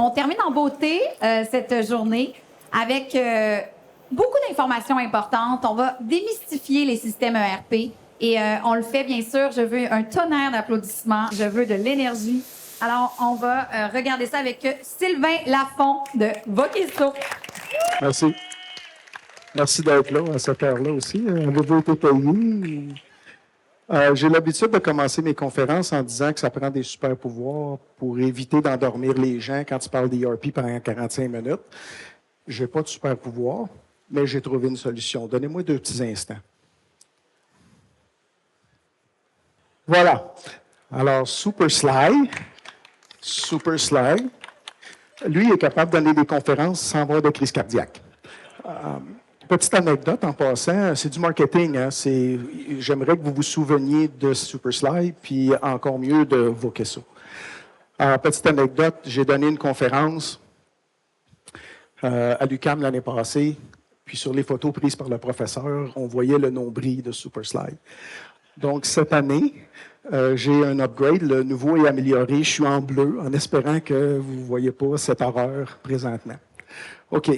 On termine en beauté cette journée avec beaucoup d'informations importantes. On va démystifier les systèmes ERP et on le fait, bien sûr. Je veux un tonnerre d'applaudissements. Je veux de l'énergie. Alors, on va regarder ça avec Sylvain Lafont de Vokesso. Merci. Merci d'être là à cette heure-là aussi. Avez-vous été payé? J'ai l'habitude de commencer mes conférences en disant que ça prend des super pouvoirs pour éviter d'endormir les gens quand tu parles d'ERP pendant 45 minutes. Je n'ai pas de super pouvoir, mais j'ai trouvé une solution. Donnez-moi 2 petits instants. Voilà. Alors, Super Sly, lui est capable de donner des conférences sans avoir de crise cardiaque. Petite anecdote en passant, c'est du marketing. Hein? J'aimerais que vous vous souveniez de Super Sly, puis encore mieux de Vokesso. Alors, petite anecdote, j'ai donné une conférence à l'UQAM l'année passée, puis sur les photos prises par le professeur, on voyait le nombril de Super Sly. Donc, cette année, j'ai un upgrade, le nouveau est amélioré. Je suis en bleu, en espérant que vous ne voyez pas cette horreur présentement. OK.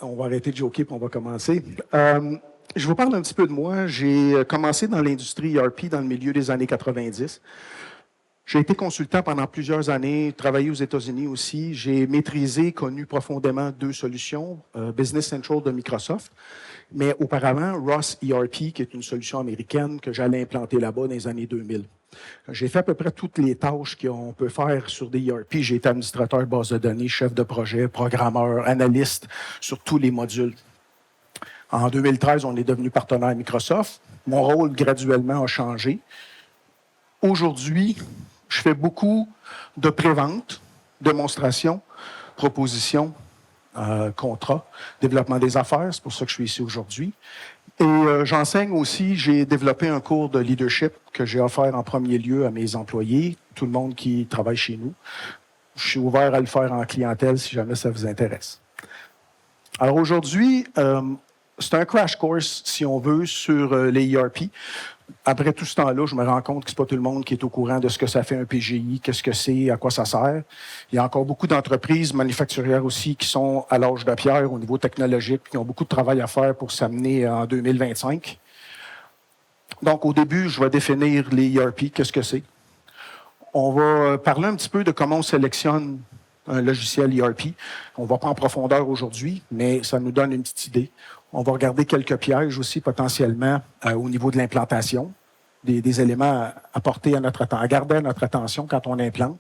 On va arrêter de joker puis on va commencer. Je vous parle un petit peu de moi. J'ai commencé dans l'industrie ERP dans le milieu des années 90. J'ai été consultant pendant plusieurs années, travaillé aux États-Unis aussi. J'ai maîtrisé, connu profondément 2 solutions, Business Central de Microsoft, mais auparavant, Ross ERP, qui est une solution américaine que j'allais implanter là-bas dans les années 2000. J'ai fait à peu près toutes les tâches qu'on peut faire sur des ERP. J'ai été administrateur base de données, chef de projet, programmeur, analyste sur tous les modules. En 2013, on est devenu partenaire Microsoft. Mon rôle, graduellement, a changé. Aujourd'hui, je fais beaucoup de pré-vente, démonstration, proposition, contrat, développement des affaires. C'est pour ça que je suis ici aujourd'hui. Et j'enseigne aussi, j'ai développé un cours de leadership que j'ai offert en premier lieu à mes employés, tout le monde qui travaille chez nous. Je suis ouvert à le faire en clientèle si jamais ça vous intéresse. Alors aujourd'hui, c'est un crash course, si on veut, sur les ERP. Après tout ce temps-là, je me rends compte que ce n'est pas tout le monde qui est au courant de ce que ça fait un PGI, qu'est-ce que c'est, à quoi ça sert. Il y a encore beaucoup d'entreprises manufacturières aussi qui sont à l'âge de pierre au niveau technologique, qui ont beaucoup de travail à faire pour s'amener en 2025. Donc, au début, je vais définir les ERP, qu'est-ce que c'est. On va parler un petit peu de comment on sélectionne un logiciel ERP. On ne va pas en profondeur aujourd'hui, mais ça nous donne une petite idée. On va regarder quelques pièges aussi potentiellement au niveau de l'implantation, des éléments à porter à garder à notre attention quand on implante.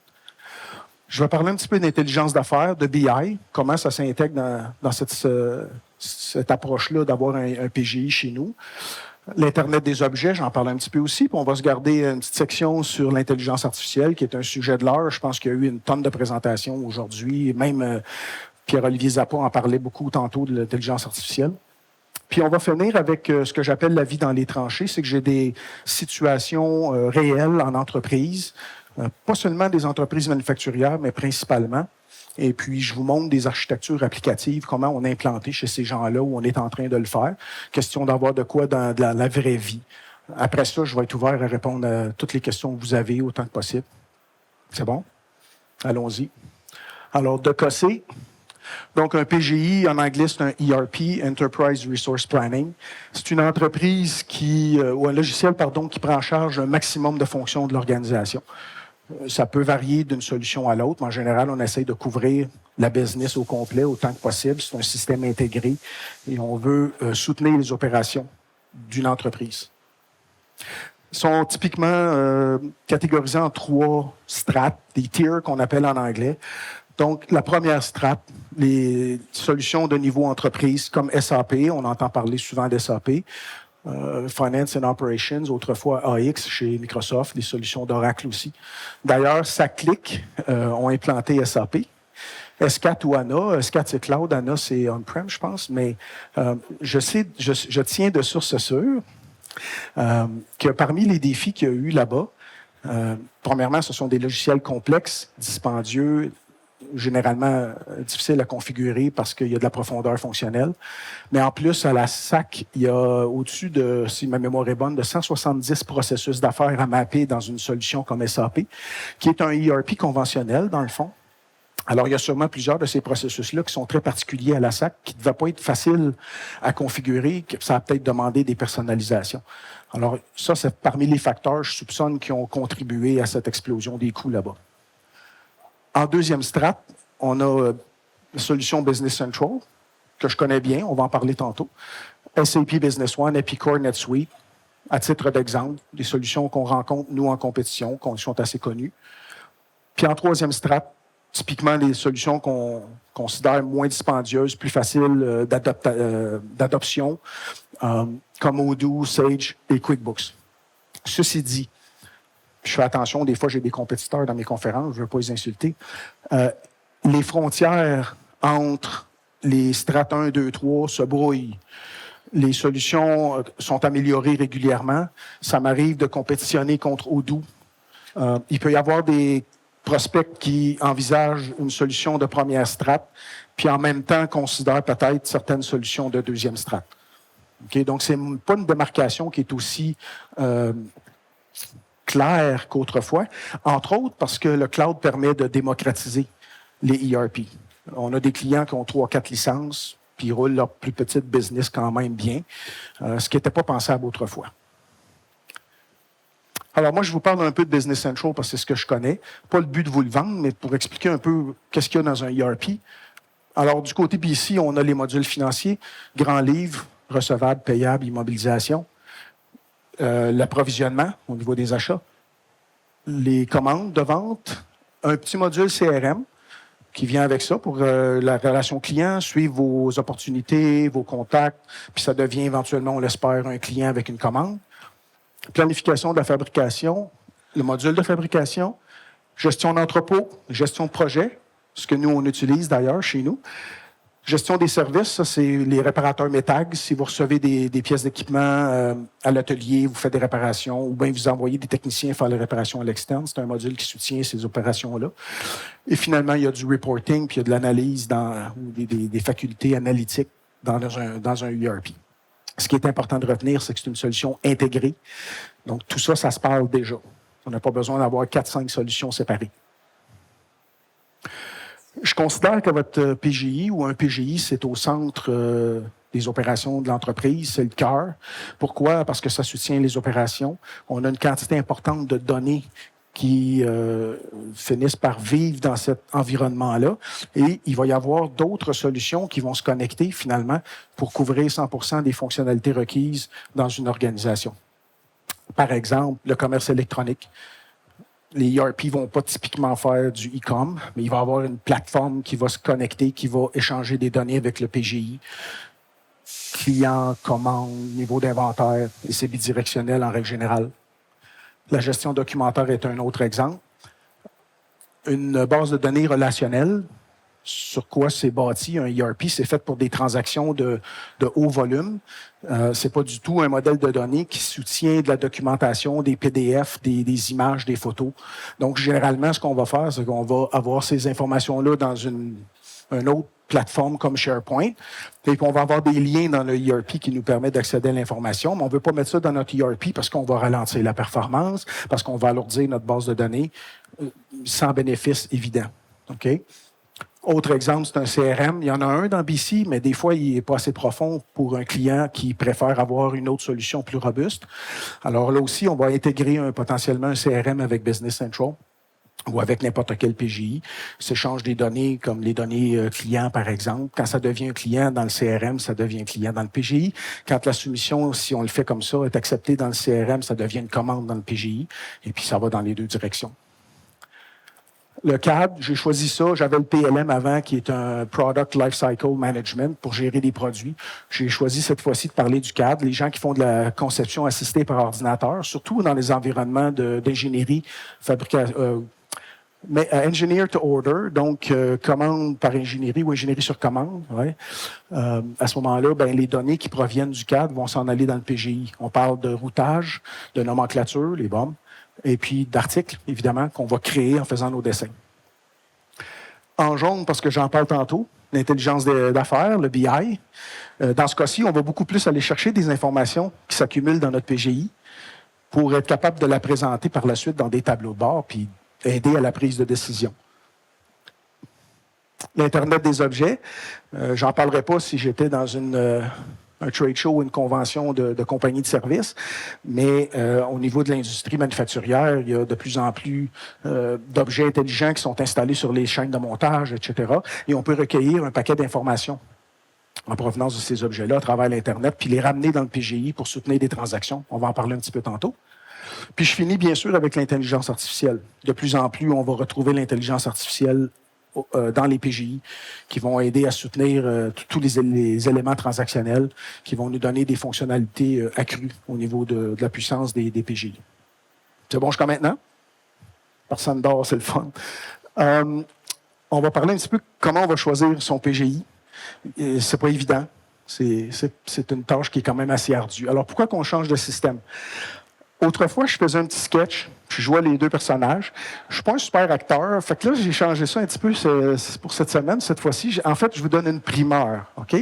Je vais parler un petit peu d'intelligence d'affaires, de BI, comment ça s'intègre dans cette approche-là d'avoir un PGI chez nous. L'Internet des objets, j'en parle un petit peu aussi. Puis on va se garder une petite section sur l'intelligence artificielle, qui est un sujet de l'heure. Je pense qu'il y a eu une tonne de présentations aujourd'hui. Même Pierre-Olivier Zappa en parlait beaucoup tantôt de l'intelligence artificielle. Puis on va finir avec ce que j'appelle la vie dans les tranchées. C'est que j'ai des situations réelles en entreprise, pas seulement des entreprises manufacturières, mais principalement. Et puis, je vous montre des architectures applicatives, comment on a implanté chez ces gens-là où on est en train de le faire. Question d'avoir de quoi dans la vraie vie. Après ça, je vais être ouvert à répondre à toutes les questions que vous avez autant que possible. C'est bon? Allons-y. Alors, de COSSE. Donc, un PGI, en anglais, c'est un ERP, Enterprise Resource Planning. C'est une entreprise ou un logiciel, qui prend en charge un maximum de fonctions de l'organisation. Ça peut varier d'une solution à l'autre, mais en général, on essaye de couvrir la business au complet autant que possible. C'est un système intégré et on veut soutenir les opérations d'une entreprise. Ils sont typiquement catégorisés en 3 strates, des tiers qu'on appelle en anglais. Donc, la première strate, les solutions de niveau entreprise comme SAP, on entend parler souvent d'SAP, Finance and Operations, autrefois AX chez Microsoft, des solutions d'Oracle aussi. D'ailleurs, SACLIC ont implanté SAP. S4 ou ANA, S4 c'est cloud, ANA c'est on-prem, je pense, mais je tiens de source sûre que parmi les défis qu'il y a eu là-bas, premièrement, ce sont des logiciels complexes, dispendieux, généralement difficiles à configurer parce qu'il y a de la profondeur fonctionnelle. Mais en plus, à la SAC, il y a au-dessus de, si ma mémoire est bonne, de 170 processus d'affaires à mapper dans une solution comme SAP, qui est un ERP conventionnel, dans le fond. Alors, il y a sûrement plusieurs de ces processus-là qui sont très particuliers à la SAC, qui ne devaient pas être faciles à configurer, que ça a peut-être demandé des personnalisations. Alors, ça, c'est parmi les facteurs, je soupçonne, qui ont contribué à cette explosion des coûts là-bas. En deuxième strate, on a la solution Business Central, que je connais bien, on va en parler tantôt. SAP Business One, Epicor, NetSuite, à titre d'exemple, des solutions qu'on rencontre, nous, en compétition, qui sont assez connues. Puis en troisième strate, typiquement des solutions qu'on considère moins dispendieuses, plus faciles d'adoption, comme Odoo, Sage et QuickBooks. Ceci dit, je fais attention, des fois j'ai des compétiteurs dans mes conférences, je ne veux pas les insulter. Les frontières entre les strates 1, 2, 3 se brouillent. Les solutions sont améliorées régulièrement. Ça m'arrive de compétitionner contre Odoo. Il peut y avoir des prospects qui envisagent une solution de première strate, puis en même temps considèrent peut-être certaines solutions de deuxième strate. Okay? Donc, ce n'est pas une démarcation qui est aussi claire qu'autrefois, entre autres parce que le cloud permet de démocratiser les ERP. On a des clients qui ont 3-4 licences, puis ils roulent leur plus petite business quand même bien, ce qui n'était pas pensable autrefois. Alors, moi, je vous parle un peu de Business Central parce que c'est ce que je connais. Pas le but de vous le vendre, mais pour expliquer un peu qu'est-ce qu'il y a dans un ERP. Alors, du côté ici, on a les modules financiers, grand livre, recevable, payable, immobilisation, l'approvisionnement au niveau des achats, les commandes de vente, un petit module CRM qui vient avec ça pour la relation client, suivre vos opportunités, vos contacts, puis ça devient éventuellement, on l'espère, un client avec une commande. Planification de la fabrication, le module de fabrication, gestion d'entrepôt, gestion de projet, ce que nous, on utilise d'ailleurs chez nous. Gestion des services, ça, c'est les réparateurs METAG. Si vous recevez des pièces d'équipement à l'atelier, vous faites des réparations, ou bien vous envoyez des techniciens faire les réparations à l'externe, c'est un module qui soutient ces opérations-là. Et finalement, il y a du reporting, puis il y a de l'analyse, des facultés analytiques dans un ERP. Ce qui est important de retenir, c'est que c'est une solution intégrée. Donc, tout ça, ça se parle déjà. On n'a pas besoin d'avoir 4-5 solutions séparées. Je considère que votre PGI ou un PGI, c'est au centre des opérations de l'entreprise, c'est le cœur. Pourquoi? Parce que ça soutient les opérations. On a une quantité importante de données qui finissent par vivre dans cet environnement-là. Et il va y avoir d'autres solutions qui vont se connecter finalement pour couvrir 100% des fonctionnalités requises dans une organisation. Par exemple, le commerce électronique. Les ERP ne vont pas typiquement faire du e-com, mais il va y avoir une plateforme qui va se connecter, qui va échanger des données avec le PGI. Client, commande, niveau d'inventaire, et c'est bidirectionnel en règle générale. La gestion documentaire est un autre exemple. Une base de données relationnelle, sur quoi c'est bâti un ERP, c'est fait pour des transactions de haut volume. C'est pas du tout un modèle de données qui soutient de la documentation, des PDF, des images, des photos. Donc, généralement, ce qu'on va faire, c'est qu'on va avoir ces informations-là dans une autre plateforme comme SharePoint. Et puis, on va avoir des liens dans le ERP qui nous permettent d'accéder à l'information, mais on ne veut pas mettre ça dans notre ERP parce qu'on va ralentir la performance, parce qu'on va alourdir notre base de données sans bénéfice évident. OK? Autre exemple, c'est un CRM. Il y en a un dans BC, mais des fois, il n'est pas assez profond pour un client qui préfère avoir une autre solution plus robuste. Alors là aussi, on va intégrer potentiellement un CRM avec Business Central ou avec n'importe quel PGI. S'échange des données comme les données clients, par exemple. Quand ça devient un client dans le CRM, ça devient un client dans le PGI. Quand la soumission, si on le fait comme ça, est acceptée dans le CRM, ça devient une commande dans le PGI. Et puis, ça va dans les deux directions. Le CAD, j'ai choisi ça. J'avais le PLM avant, qui est un Product Lifecycle Management pour gérer des produits. J'ai choisi cette fois-ci de parler du CAD. Les gens qui font de la conception assistée par ordinateur, surtout dans les environnements d'ingénierie, fabrication, mais engineer to order, donc commande par ingénierie ou ingénierie sur commande. Ouais. À ce moment-là, ben, les données qui proviennent du CAD vont s'en aller dans le PGI. On parle de routage, de nomenclature, les bombes, et puis d'articles, évidemment, qu'on va créer en faisant nos dessins. En jaune, parce que j'en parle tantôt, l'intelligence d'affaires, le BI. Dans ce cas-ci, on va beaucoup plus aller chercher des informations qui s'accumulent dans notre PGI pour être capable de la présenter par la suite dans des tableaux de bord, puis aider à la prise de décision. l'Internet des objets. J'en parlerai pas si j'étais dans un trade show ou une convention de compagnie de services, mais au niveau de l'industrie manufacturière, il y a de plus en plus d'objets intelligents qui sont installés sur les chaînes de montage, etc. Et on peut recueillir un paquet d'informations en provenance de ces objets-là à travers l'Internet, puis les ramener dans le PGI pour soutenir des transactions. On va en parler un petit peu tantôt. Puis je finis bien sûr avec l'intelligence artificielle. De plus en plus, on va retrouver l'intelligence artificielle dans les PGI qui vont aider à soutenir tous les éléments transactionnels qui vont nous donner des fonctionnalités accrues au niveau de la puissance des PGI. C'est bon jusqu'à maintenant? Personne dort, c'est le fun. On va parler un petit peu comment on va choisir son PGI. C'est pas évident. C'est une tâche qui est quand même assez ardue. Alors, pourquoi qu'on change de système? Autrefois, je faisais un petit sketch, je jouais les deux personnages. Je ne suis pas un super acteur, fait que là, j'ai changé ça un petit peu pour cette semaine. Cette fois-ci, en fait, je vous donne une primeur, OK?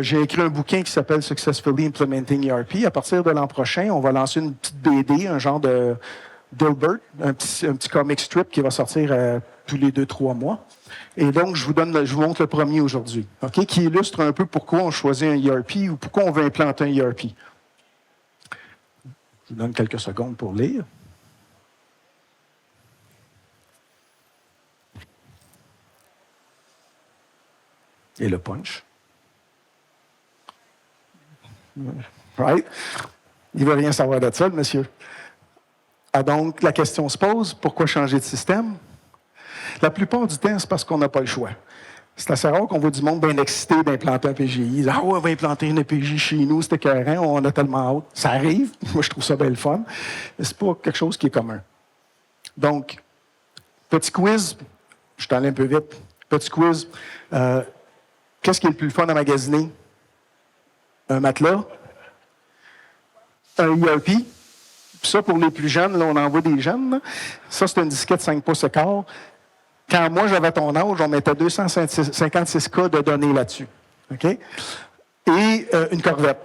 J'ai écrit un bouquin qui s'appelle « Successfully Implementing ERP ». À partir de l'an prochain, on va lancer une petite BD, un genre de Dilbert, un petit comic strip qui va sortir tous les 2-3 mois. Et donc, je vous montre le premier aujourd'hui, OK? Qui illustre un peu pourquoi on choisit un ERP ou pourquoi on veut implanter un ERP. Je vous donne quelques secondes pour lire. Et le punch. Right? Il ne veut rien savoir de ça, le monsieur. Ah, donc, la question se pose, pourquoi changer de système? La plupart du temps, c'est parce qu'on n'a pas le choix. C'est assez rare qu'on voit du monde bien excité d'implanter un PGI. Ah ouais, on va implanter une PGI chez nous, c'était écœurant, on a tellement hâte. Ça arrive, moi je trouve ça bien le fun, mais c'est pas quelque chose qui est commun. Donc, petit quiz, je t'en ai un peu vite. Petit quiz, qu'est-ce qui est le plus fun à magasiner? Un matelas? Un ERP? Puis ça, pour les plus jeunes, là, on envoie des jeunes. Là. Ça, c'est une disquette 5 pouces écart. Quand moi, j'avais ton âge, on mettait 256 cas de données là-dessus. OK? Et une corvette.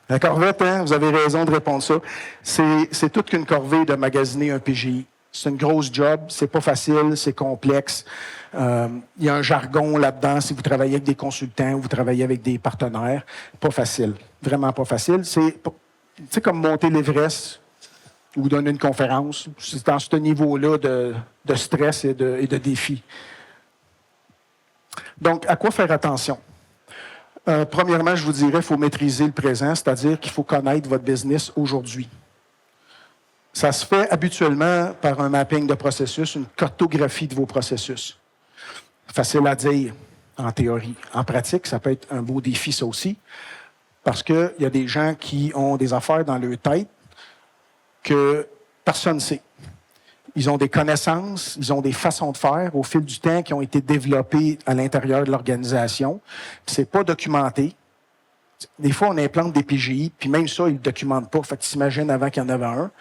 La corvette, hein, vous avez raison de répondre ça. C'est toute qu'une corvée de magasiner un PGI. C'est une grosse job, c'est pas facile, c'est complexe. Il y a un jargon là-dedans si vous travaillez avec des consultants ou vous travaillez avec des partenaires. Pas facile. Vraiment pas facile. C'est comme monter l'Everest ou donner une conférence. C'est dans ce niveau-là de stress et de défi. Donc, à quoi faire attention? Premièrement, je vous dirais, il faut maîtriser le présent, c'est-à-dire qu'il faut connaître votre business aujourd'hui. Ça se fait habituellement par un mapping de processus, une cartographie de vos processus. Facile à dire en théorie. En pratique, ça peut être un beau défi, ça aussi, parce qu'il y a des gens qui ont des affaires dans leur tête que personne ne sait. Ils ont des connaissances, ils ont des façons de faire au fil du temps qui ont été développées à l'intérieur de l'organisation. Ce n'est pas documenté. Des fois, on implante des PGI, puis même ça, ils ne le documentent pas. Fait que tu t'imagines avant qu'il y en avait un.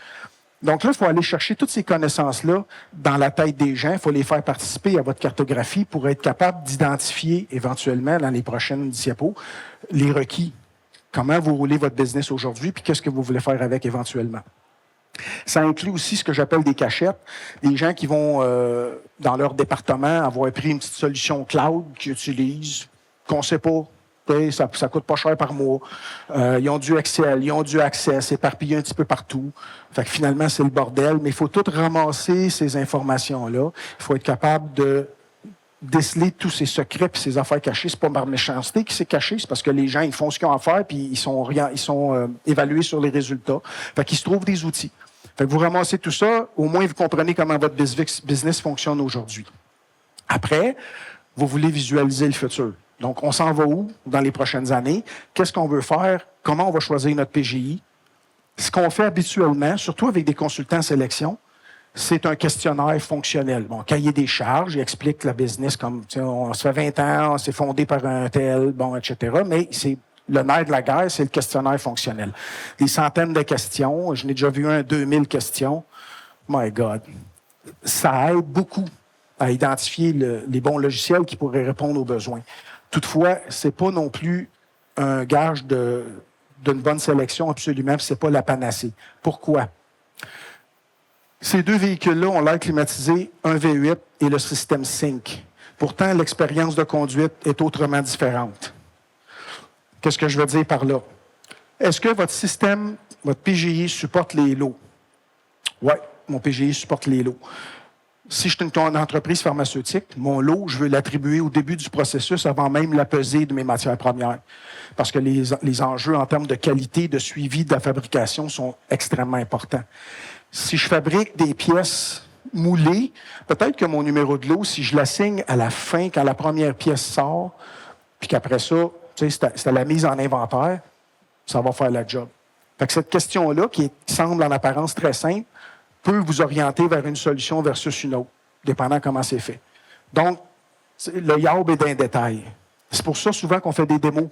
Donc là, il faut aller chercher toutes ces connaissances-là dans la tête des gens. Il faut les faire participer à votre cartographie pour être capable d'identifier éventuellement, dans les prochaines diapos, les requis. Comment vous roulez votre business aujourd'hui, puis qu'est-ce que vous voulez faire avec éventuellement. Ça inclut aussi ce que j'appelle des cachettes, des gens qui vont, dans leur département, avoir pris une petite solution cloud qu'ils utilisent, qu'on ne sait pas, ça ne coûte pas cher par mois. Ils ont du Excel, ils ont du Access, éparpillés un petit peu partout. Fait que finalement, c'est le bordel, mais il faut tout ramasser ces informations-là. Il faut être capable de déceler tous ces secrets et ces affaires cachées. C'est pas par méchanceté qui s'est caché, c'est parce que les gens, ils font ce qu'ils ont à faire puis ils sont évalués sur les résultats. Fait qu'ils se trouvent des outils. Fait que vous ramassez tout ça, au moins vous comprenez comment votre business fonctionne aujourd'hui. Après, vous voulez visualiser le futur. Donc, on s'en va où dans les prochaines années? Qu'est-ce qu'on veut faire? Comment on va choisir notre PGI? Ce qu'on fait habituellement, surtout avec des consultants en sélection, c'est un questionnaire fonctionnel. Bon, cahier des charges, il explique la business comme, on se fait 20 ans, on s'est fondé par un tel, bon, etc. Mais c'est le nerf de la guerre, c'est le questionnaire fonctionnel. Des centaines de questions. Je n'ai déjà vu 2000 questions. My God. Ça aide beaucoup à identifier les bons logiciels qui pourraient répondre aux besoins. Toutefois, ce n'est pas non plus un gage d'une bonne sélection, absolument, ce n'est pas la panacée. Pourquoi? Ces deux véhicules-là ont l'air climatisé, un V8 et le système Sync. Pourtant, l'expérience de conduite est autrement différente. Qu'est-ce que je veux dire par là? Est-ce que votre système, votre PGI supporte les lots? Oui, mon PGI supporte les lots. Si je suis une entreprise pharmaceutique, mon lot, je veux l'attribuer au début du processus avant même la pesée de mes matières premières. Parce que les enjeux en termes de qualité, de suivi de la fabrication sont extrêmement importants. Si je fabrique des pièces moulées, peut-être que mon numéro de lot, si je l'assigne à la fin, quand la première pièce sort, puis qu'après ça, c'est à la mise en inventaire, ça va faire la job. Fait que cette question-là, qui semble en apparence très simple, peut vous orienter vers une solution versus une autre, dépendant comment c'est fait. Donc, le YARB est dans les détails. C'est pour ça, souvent, qu'on fait des démos.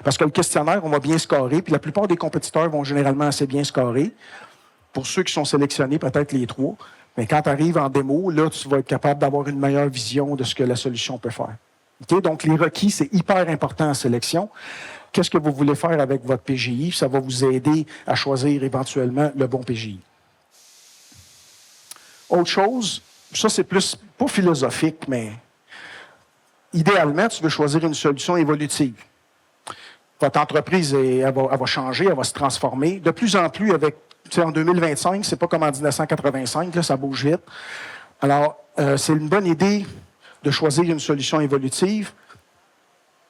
Parce que le questionnaire, on va bien scorer, puis la plupart des compétiteurs vont généralement assez bien scorer. Pour ceux qui sont sélectionnés, peut-être les 3. Mais quand tu arrives en démo, là, tu vas être capable d'avoir une meilleure vision de ce que la solution peut faire. Okay? Donc, les requis, c'est hyper important en sélection. Qu'est-ce que vous voulez faire avec votre PGI? Ça va vous aider à choisir éventuellement le bon PGI. Autre chose, ça c'est plus, pas philosophique, mais idéalement, tu veux choisir une solution évolutive. Votre entreprise, elle va changer, elle va se transformer. De plus en plus, en 2025, c'est pas comme en 1985, là, ça bouge vite. Alors, c'est une bonne idée de choisir une solution évolutive.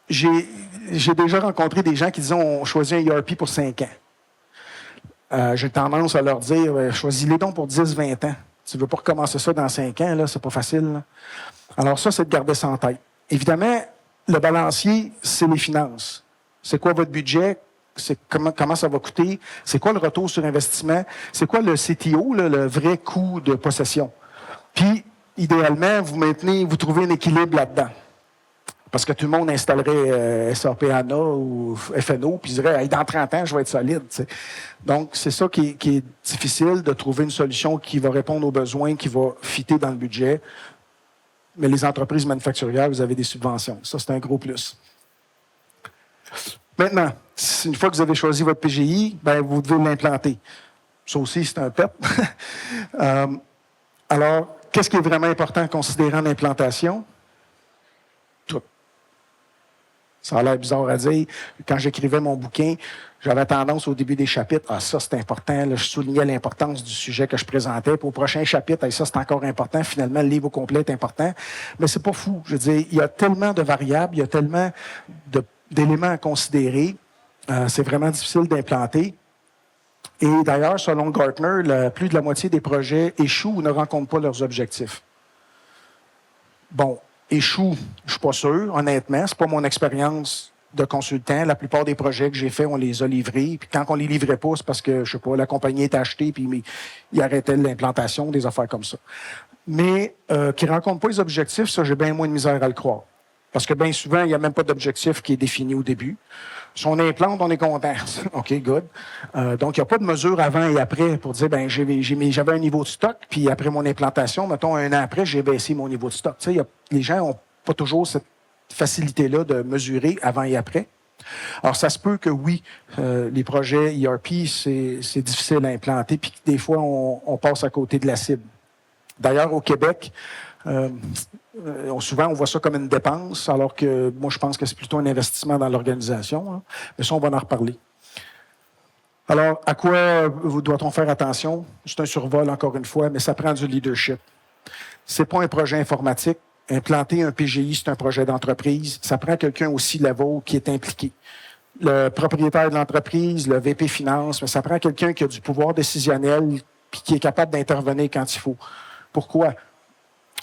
J'ai déjà rencontré des gens qui disaient on choisit un ERP pour 5 ans. J'ai tendance à leur dire choisis-les donc pour 10-20 ans. Tu ne veux pas recommencer ça dans 5 ans, là, c'est pas facile. Là. Alors ça, c'est de garder ça en tête. Évidemment, le balancier, c'est les finances. C'est quoi votre budget? C'est comment ça va coûter? C'est quoi le retour sur investissement? C'est quoi le CTO, là, le vrai coût de possession? Puis, idéalement, vous trouvez un équilibre là-dedans. Parce que tout le monde installerait SAP HANA ou FNO, puis dirait hey, dans 30 ans, je vais être solide. T'sais. Donc, c'est ça qui est difficile, de trouver une solution qui va répondre aux besoins, qui va fitter dans le budget. Mais les entreprises manufacturières, vous avez des subventions. Ça, c'est un gros plus. Maintenant, une fois que vous avez choisi votre PGI, ben, vous devez l'implanter. Ça aussi, c'est un PEP. Alors, qu'est-ce qui est vraiment important en considérant l'implantation? Tout. Ça a l'air bizarre à dire. Quand j'écrivais mon bouquin, j'avais tendance au début des chapitres, ça c'est important, là, je soulignais l'importance du sujet que je présentais. Puis au prochain chapitre, ça c'est encore important. Finalement, le livre au complet est important. Mais c'est pas fou. Je veux dire, il y a tellement de variables, il y a tellement d'éléments à considérer. C'est vraiment difficile d'implanter. Et d'ailleurs, selon Gartner, plus de la moitié des projets échouent ou ne rencontrent pas leurs objectifs. Bon, échoue, je ne suis pas sûr, honnêtement. Ce n'est pas mon expérience de consultant. La plupart des projets que j'ai faits, on les a livrés. Puis quand on ne les livrait pas, c'est parce que, je sais pas, la compagnie est achetée puis ils arrêtaient l'implantation, des affaires comme ça. Mais qui ne rencontrent pas les objectifs, ça, j'ai bien moins de misère à le croire. Parce que bien souvent, il n'y a même pas d'objectif qui est défini au début. Si on implante, on est content. OK, good. Donc, il n'y a pas de mesure avant et après pour dire, ben j'avais un niveau de stock, puis après mon implantation, mettons, 1 an après, j'ai baissé mon niveau de stock. Tu sais, les gens n'ont pas toujours cette facilité-là de mesurer avant et après. Alors, ça se peut que oui, les projets ERP, c'est difficile à implanter, puis des fois, on passe à côté de la cible. D'ailleurs, au Québec, souvent, on voit ça comme une dépense, alors que moi, je pense que c'est plutôt un investissement dans l'organisation. Hein. Mais ça, on va en reparler. Alors, à quoi doit-on faire attention? C'est un survol, encore une fois, mais ça prend du leadership. C'est pas un projet informatique. Implanter un PGI, c'est un projet d'entreprise. Ça prend quelqu'un aussi level qui est impliqué. Le propriétaire de l'entreprise, le VP Finance, mais ça prend quelqu'un qui a du pouvoir décisionnel et qui est capable d'intervenir quand il faut. Pourquoi?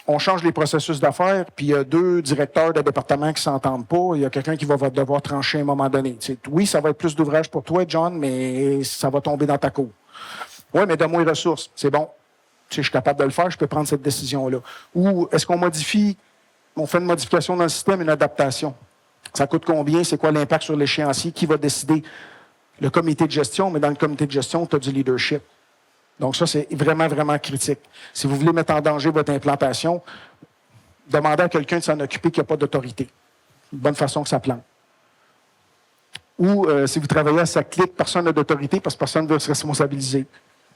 On change les processus d'affaires, puis il y a 2 directeurs de département qui ne s'entendent pas. Il y a quelqu'un qui va devoir trancher à un moment donné. T'sais, oui, ça va être plus d'ouvrage pour toi, John, mais ça va tomber dans ta cour. Oui, mais donne-moi les ressources. C'est bon. Je suis capable de le faire, je peux prendre cette décision-là. Ou est-ce qu'on fait une modification dans le système, une adaptation? Ça coûte combien? C'est quoi l'impact sur l'échéancier? Qui va décider? Le comité de gestion, mais dans le comité de gestion, tu as du leadership. Donc ça, c'est vraiment, vraiment critique. Si vous voulez mettre en danger votre implantation, demandez à quelqu'un de s'en occuper qui n'a pas d'autorité. Une bonne façon que ça plante. Ou si vous travaillez à sa clique, personne n'a d'autorité parce que personne ne veut se responsabiliser.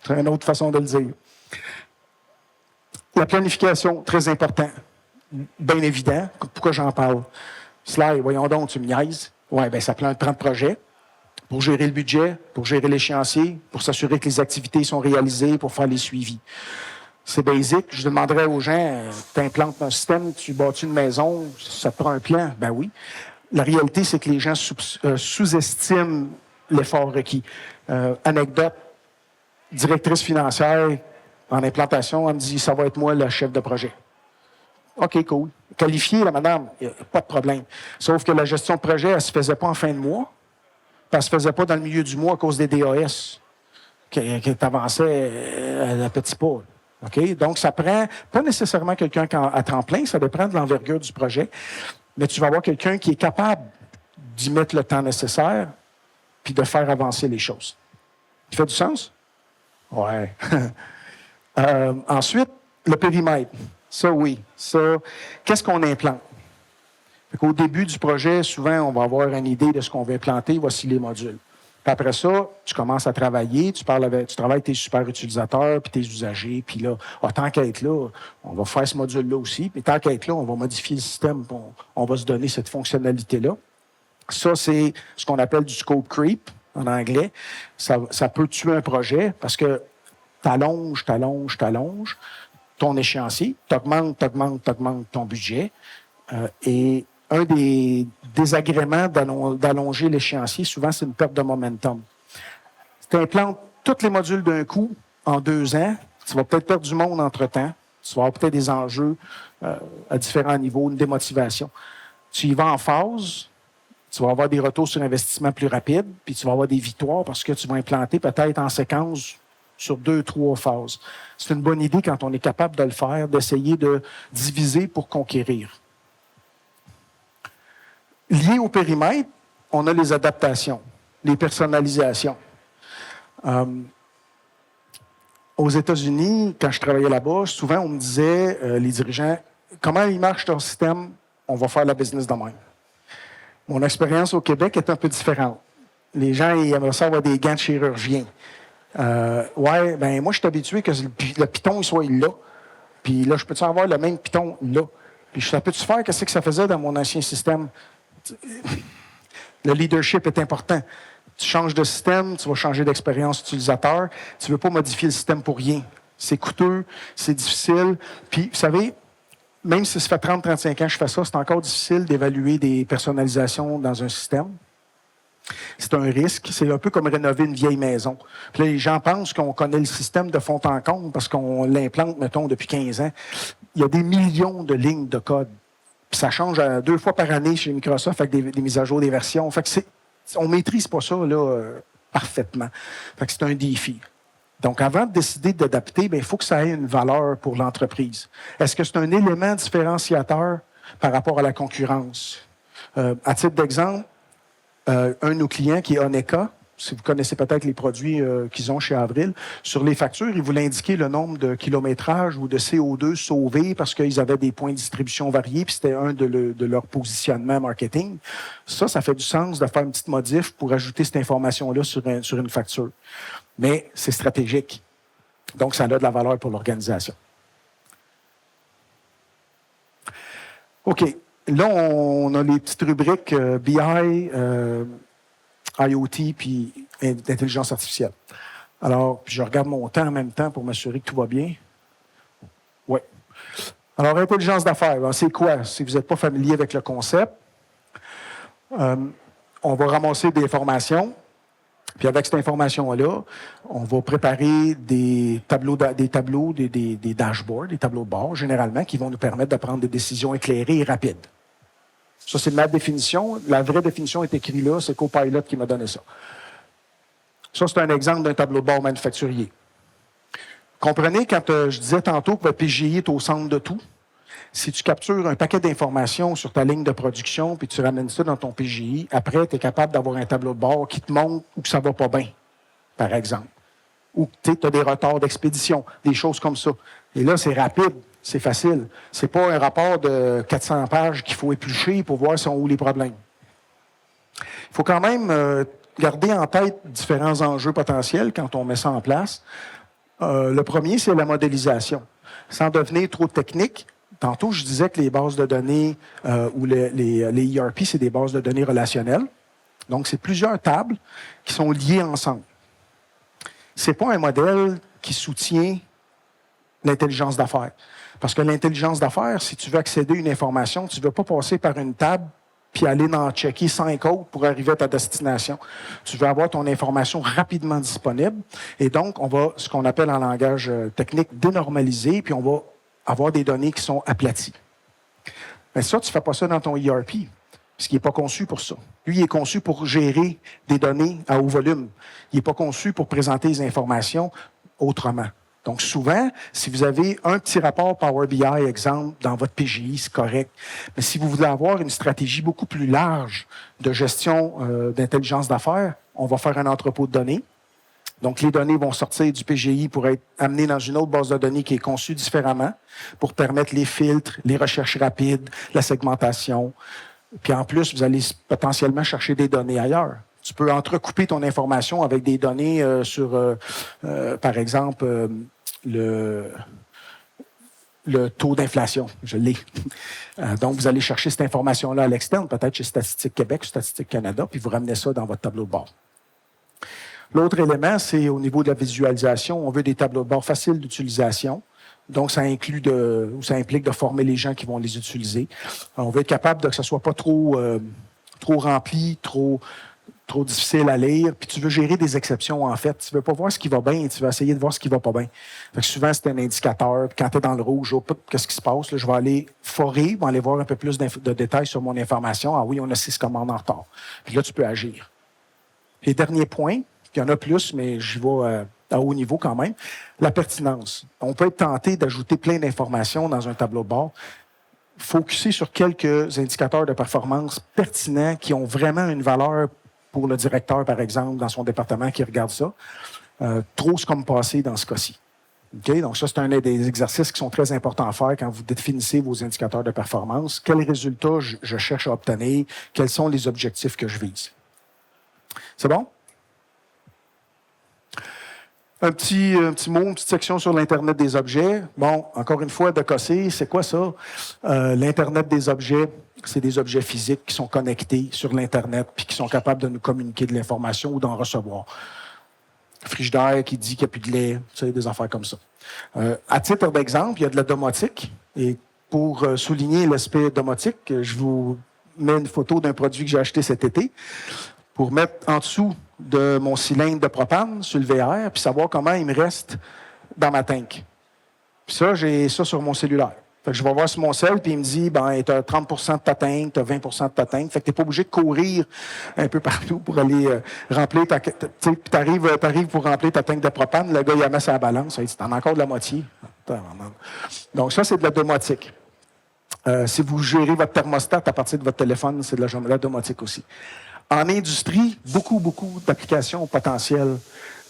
C'est une autre façon de le dire. La planification, très important. bien évident. Pourquoi j'en parle? Sly, voyons donc, tu me niaises. Oui, bien, ça prend un plan de projet pour gérer le budget, pour gérer l'échéancier, pour s'assurer que les activités sont réalisées, pour faire les suivis. C'est basique. Je demanderais aux gens, tu implantes un système, tu bâtis une maison, ça te prend un plan? Ben oui. La réalité, c'est que les gens sous-estiment l'effort requis. Anecdote, directrice financière en implantation, elle me dit, ça va être moi le chef de projet. OK, cool. Qualifié, la madame, pas de problème. Sauf que la gestion de projet, elle ne se faisait pas en fin de mois, puis elle ne se faisait pas dans le milieu du mois à cause des DAS qui avançaient à petits pas. OK? Donc, ça prend pas nécessairement quelqu'un à temps plein, ça dépend de l'envergure du projet, mais tu vas avoir quelqu'un qui est capable d'y mettre le temps nécessaire puis de faire avancer les choses. Ça fait du sens? Ouais. Ensuite, le périmètre. Ça, oui. Ça, qu'est-ce qu'on implante? Au début du projet, souvent, on va avoir une idée de ce qu'on veut implanter. Voici les modules. Puis après ça, tu commences à travailler, tu travailles avec tes super utilisateurs puis tes usagers. Puis là, tant qu'à être là, on va faire ce module-là aussi. Puis tant qu'à être là, on va modifier le système. On va se donner cette fonctionnalité-là. Ça, c'est ce qu'on appelle du scope creep en anglais. Ça peut tuer un projet parce que t'allonges ton échéancier, t'augmentes ton budget. Et un des désagréments d'allonger l'échéancier, souvent, c'est une perte de momentum. Si tu implantes tous les modules d'un coup en 2 ans, tu vas peut-être perdre du monde entre-temps. Tu vas avoir peut-être des enjeux à différents niveaux, une démotivation. Tu y vas en phase, tu vas avoir des retours sur investissement plus rapides, puis tu vas avoir des victoires parce que tu vas implanter peut-être en séquence sur 2-3 phases. C'est une bonne idée quand on est capable de le faire, d'essayer de diviser pour conquérir. Lié au périmètre, on a les adaptations, les personnalisations. Aux États-Unis, quand je travaillais là-bas, souvent on me disait, les dirigeants, comment il marche ton système, on va faire la business de même. Mon expérience au Québec est un peu différente. Les gens ils aimeraient ça avoir des gants de chirurgien. Ben moi, je suis habitué que le piton il soit là. Puis là, je peux-tu avoir le même piton là? Puis ça peut-tu faire qu'est-ce que ça faisait dans mon ancien système? Le leadership est important. Tu changes de système, tu vas changer d'expérience utilisateur. Tu ne veux pas modifier le système pour rien. C'est coûteux, c'est difficile. Puis, vous savez, même si ça fait 30-35 ans que je fais ça, c'est encore difficile d'évaluer des personnalisations dans un système. C'est un risque. C'est un peu comme rénover une vieille maison. Puis là, les gens pensent qu'on connaît le système de fond en comble parce qu'on l'implante, mettons, depuis 15 ans. Il y a des millions de lignes de code. Puis ça change 2 fois par année chez Microsoft avec des mises à jour des versions. Fait que on ne maîtrise pas ça là, parfaitement. Fait que c'est un défi. Donc, avant de décider d'adapter, il faut que ça ait une valeur pour l'entreprise. Est-ce que c'est un élément différenciateur par rapport à la concurrence? À titre d'exemple, un de nos clients qui est Oneka, si vous connaissez peut-être les produits qu'ils ont chez Avril, sur les factures, ils voulaient indiquer le nombre de kilométrages ou de CO2 sauvés parce qu'ils avaient des points de distribution variés, puis c'était un de leur positionnement marketing. Ça fait du sens de faire une petite modif pour ajouter cette information-là sur une facture. Mais c'est stratégique. Donc, ça a de la valeur pour l'organisation. OK. Là, on a les petites rubriques BI, IoT puis intelligence artificielle. Alors, puis je regarde mon temps en même temps pour m'assurer que tout va bien. Oui. Alors, intelligence d'affaires, c'est quoi? Si vous n'êtes pas familier avec le concept, on va ramasser des informations, puis avec cette information-là, on va préparer des dashboards, des tableaux de bord, généralement, qui vont nous permettre de prendre des décisions éclairées et rapides. Ça, c'est ma définition. La vraie définition est écrite là. C'est Copilot qui m'a donné ça. Ça, c'est un exemple d'un tableau de bord manufacturier. Comprenez, quand je disais tantôt que votre PGI est au centre de tout, si tu captures un paquet d'informations sur ta ligne de production puis tu ramènes ça dans ton PGI, après, tu es capable d'avoir un tableau de bord qui te montre où ça va pas bien, par exemple. Ou tu as des retards d'expédition, des choses comme ça. Et là, c'est rapide. C'est facile. C'est pas un rapport de 400 pages qu'il faut éplucher pour voir si on a où les problèmes. Il faut quand même garder en tête différents enjeux potentiels quand on met ça en place. Le premier, c'est la modélisation. Sans devenir trop technique, Tantôt, je disais que les bases de données ou les ERP, c'est des bases de données relationnelles. Donc, c'est plusieurs tables qui sont liées ensemble. Ce n'est pas un modèle qui soutient l'intelligence d'affaires. Parce que l'intelligence d'affaires, si tu veux accéder à une information, tu ne veux pas passer par une table puis aller en checker 5 autres pour arriver à ta destination. Tu veux avoir ton information rapidement disponible. Et donc, on va, ce qu'on appelle en langage technique, dénormaliser, puis on va avoir des données qui sont aplaties. Mais ça, tu ne fais pas ça dans ton ERP, parce qu'il n'est pas conçu pour ça. Lui, il est conçu pour gérer des données à haut volume. Il n'est pas conçu pour présenter les informations autrement. Donc, souvent, si vous avez un petit rapport Power BI, exemple, dans votre PGI, c'est correct. Mais si vous voulez avoir une stratégie beaucoup plus large de gestion d'intelligence d'affaires, on va faire un entrepôt de données. Donc, les données vont sortir du PGI pour être amenées dans une autre base de données qui est conçue différemment pour permettre les filtres, les recherches rapides, la segmentation. Puis en plus, vous allez potentiellement chercher des données ailleurs. Tu peux entrecouper ton information avec des données sur, par exemple, le taux d'inflation. Je l'ai. Donc, vous allez chercher cette information-là à l'externe, peut-être chez Statistique Québec, Statistique Canada, puis vous ramenez ça dans votre tableau de bord. L'autre élément, c'est au niveau de la visualisation. On veut des tableaux de bord faciles d'utilisation. Donc, ça implique de former les gens qui vont les utiliser. On veut être capable de que ce soit pas trop rempli, trop difficile à lire. Puis tu veux gérer des exceptions, en fait. Tu veux pas voir ce qui va bien, tu veux essayer de voir ce qui va pas bien. Fait que souvent, c'est un indicateur. Puis quand tu es dans le rouge, qu'est-ce qui se passe? Là, je vais aller forer, je vais aller voir un peu plus de détails sur mon information. Ah oui, on a 6 commandes en retard. Puis là, tu peux agir. Les derniers points, il y en a plus, mais j'y vais à haut niveau quand même. La pertinence. On peut être tenté d'ajouter plein d'informations dans un tableau de bord. Focuser sur quelques indicateurs de performance pertinents qui ont vraiment une valeur pour le directeur, par exemple, dans son département qui regarde ça. Trop se comme passé dans ce cas-ci. Okay? Donc, ça, c'est un des exercices qui sont très importants à faire quand vous définissez vos indicateurs de performance. Quels résultats je cherche à obtenir? Quels sont les objectifs que je vise? C'est bon? Un petit mot, une petite section sur l'Internet des objets. Bon, encore une fois, de casser, c'est quoi ça? L'Internet des objets, c'est des objets physiques qui sont connectés sur l'Internet puis qui sont capables de nous communiquer de l'information ou d'en recevoir. Frigidaire qui dit qu'il n'y a plus de lait, des affaires comme ça. À titre d'exemple, il y a de la domotique. Et pour souligner l'aspect domotique, je vous mets une photo d'un produit que j'ai acheté cet été pour mettre en dessous de mon cylindre de propane sur le VR, puis savoir comment il me reste dans ma tank. Puis ça, j'ai ça sur mon cellulaire. Fait que je vais voir sur mon cell, puis il me dit, tu as 30 de ta tank, tu as 20 de ta tank. Fait que tu n'es pas obligé de courir un peu partout pour aller remplir ta... Tu arrives pour remplir ta tank de propane, le gars, il la met sur la balance, il dit, t'en as encore de la moitié. Donc ça, c'est de la domotique. Si vous gérez votre thermostat à partir de votre téléphone, c'est de la domotique aussi. En industrie, beaucoup d'applications potentielles.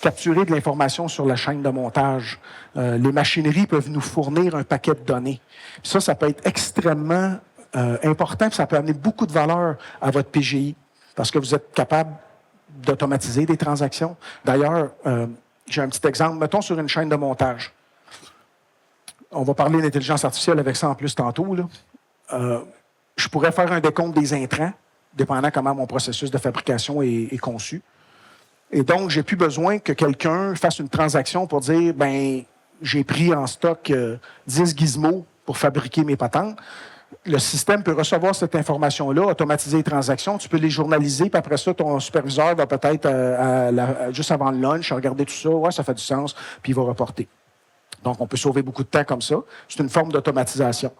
Capturer de l'information sur la chaîne de montage. Les machineries peuvent nous fournir un paquet de données. Ça peut être extrêmement important, puis ça peut amener beaucoup de valeur à votre PGI, parce que vous êtes capable d'automatiser des transactions. D'ailleurs, j'ai un petit exemple. Mettons sur une chaîne de montage. On va parler d'intelligence artificielle avec ça en plus tantôt. Là. Je pourrais faire un décompte des intrants, dépendant comment mon processus de fabrication est conçu. Et donc, j'ai plus besoin que quelqu'un fasse une transaction pour dire, j'ai pris en stock 10 gizmos pour fabriquer mes patentes. Le système peut recevoir cette information-là, automatiser les transactions, tu peux les journaliser, puis après ça, ton superviseur va peut-être, juste avant le lunch, regarder tout ça, ouais, ça fait du sens, puis il va reporter. Donc, on peut sauver beaucoup de temps comme ça. C'est une forme d'automatisation.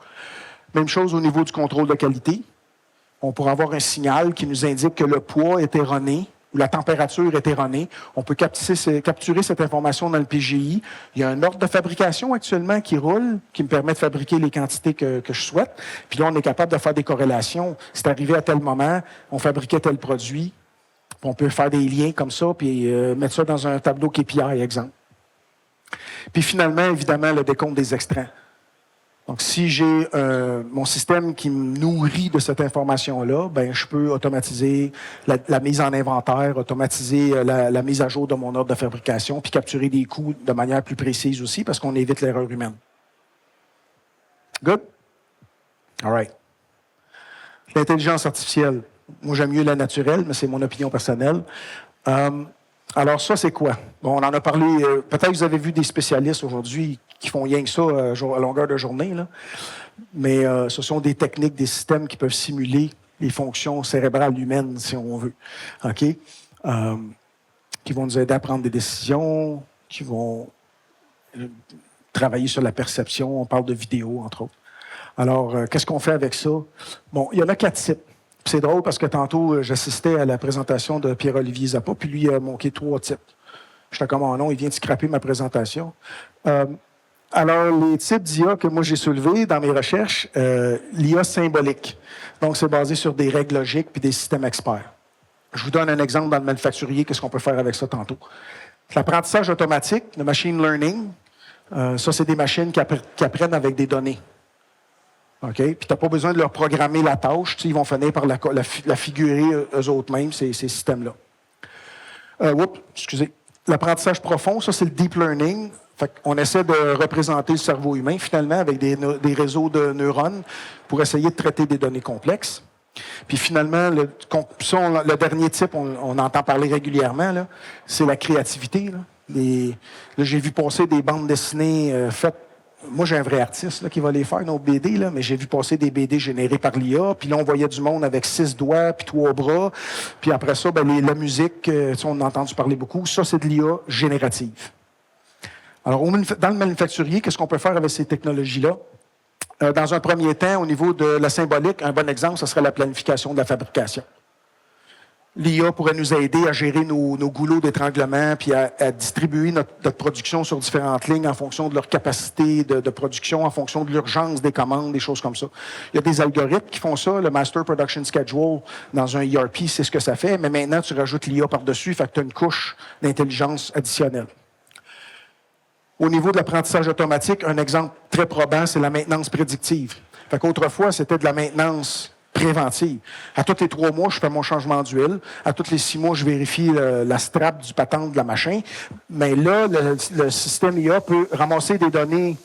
Même chose au niveau du contrôle de qualité. On pourrait avoir un signal qui nous indique que le poids est erroné ou la température est erronée. On peut capturer cette information dans le PGI. Il y a un ordre de fabrication actuellement qui roule, qui me permet de fabriquer les quantités que je souhaite. Puis là, on est capable de faire des corrélations. C'est arrivé à tel moment, on fabriquait tel produit. On peut faire des liens comme ça, puis mettre ça dans un tableau KPI, exemple. Puis finalement, évidemment, le décompte des extraits. Donc, si j'ai mon système qui me nourrit de cette information-là, je peux automatiser la mise en inventaire, automatiser la mise à jour de mon ordre de fabrication, puis capturer des coûts de manière plus précise aussi, parce qu'on évite l'erreur humaine. Good? All right. L'intelligence artificielle. Moi, j'aime mieux la naturelle, mais c'est mon opinion personnelle. Alors, ça, c'est quoi? Bon, on en a parlé. Peut-être que vous avez vu des spécialistes aujourd'hui qui font rien que ça à longueur de journée, là. Mais ce sont des techniques, des systèmes qui peuvent simuler les fonctions cérébrales humaines, si on veut. OK? Qui vont nous aider à prendre des décisions, qui vont travailler sur la perception. On parle de vidéo, entre autres. Alors, qu'est-ce qu'on fait avec ça? Bon, il y en a 4 types. C'est drôle parce que tantôt, j'assistais à la présentation de Pierre-Olivier Zappa, puis lui, il a manqué 3 types. J'étais comme, oh non, il vient de scraper ma présentation. Alors, les types d'IA que moi j'ai soulevés dans mes recherches, l'IA symbolique. Donc, c'est basé sur des règles logiques puis des systèmes experts. Je vous donne un exemple dans le manufacturier, qu'est-ce qu'on peut faire avec ça tantôt. L'apprentissage automatique, le machine learning, ça, c'est des machines qui apprennent avec des données. OK? Puis tu n'as pas besoin de leur programmer la tâche. Tu sais, ils vont finir par la figurer eux-mêmes, ces systèmes-là. Excusez. L'apprentissage profond, ça, c'est le deep learning. Fait qu'on essaie de représenter le cerveau humain, finalement, avec des réseaux de neurones pour essayer de traiter des données complexes. Puis finalement, le dernier type, on entend parler régulièrement, là, c'est la créativité. Là, j'ai vu passer des bandes dessinées faites. Moi, j'ai un vrai artiste là, qui va les faire, nos BD, là, mais j'ai vu passer des BD générés par l'IA. Puis là, on voyait du monde avec 6 doigts puis 3 bras. Puis après ça, la musique, on a entendu parler beaucoup. Ça, c'est de l'IA générative. Alors, dans le manufacturier, qu'est-ce qu'on peut faire avec ces technologies-là? Dans un premier temps, au niveau de la symbolique, un bon exemple, ce serait la planification de la fabrication. L'IA pourrait nous aider à gérer nos goulots d'étranglement puis à distribuer notre production sur différentes lignes en fonction de leur capacité de production, en fonction de l'urgence des commandes, des choses comme ça. Il y a des algorithmes qui font ça. Le Master Production Schedule, dans un ERP, c'est ce que ça fait. Mais maintenant, tu rajoutes l'IA par-dessus, fait que tu as une couche d'intelligence additionnelle. Au niveau de l'apprentissage automatique, un exemple très probant, c'est la maintenance prédictive. Fait qu'autrefois, c'était de la maintenance préventive. À tous les 3 mois, je fais mon changement d'huile. À tous les 6 mois, je vérifie la strap du patente de la machine. Mais là, le système IA peut ramasser des données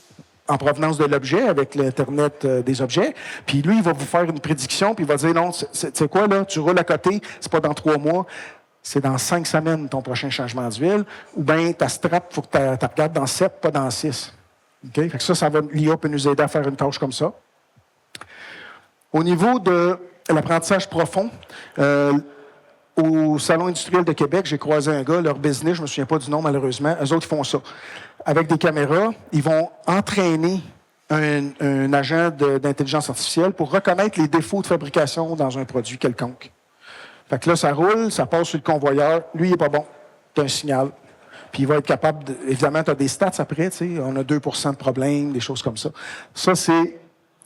en provenance de l'objet avec l'Internet des objets. Puis lui, il va vous faire une prédiction, puis il va dire, non, c'est quoi, là? Tu roules à côté, c'est pas dans 3 mois. C'est dans 5 semaines ton prochain changement d'huile, ou bien ta strap, il faut que tu la regardes dans 7, pas dans 6. Okay? Fait que l'IA peut nous aider à faire une tâche comme ça. Au niveau de l'apprentissage profond, au Salon industriel de Québec, j'ai croisé un gars, leur business, je ne me souviens pas du nom malheureusement, eux autres font ça. Avec des caméras, ils vont entraîner un agent d'intelligence artificielle pour reconnaître les défauts de fabrication dans un produit quelconque. Fait que là, ça roule, ça passe sur le convoyeur. Lui, il n'est pas bon. Tu as un signal. Puis il va être capable évidemment, tu as des stats après, tu sais, on a 2 % de problèmes, des choses comme ça. Ça, c'est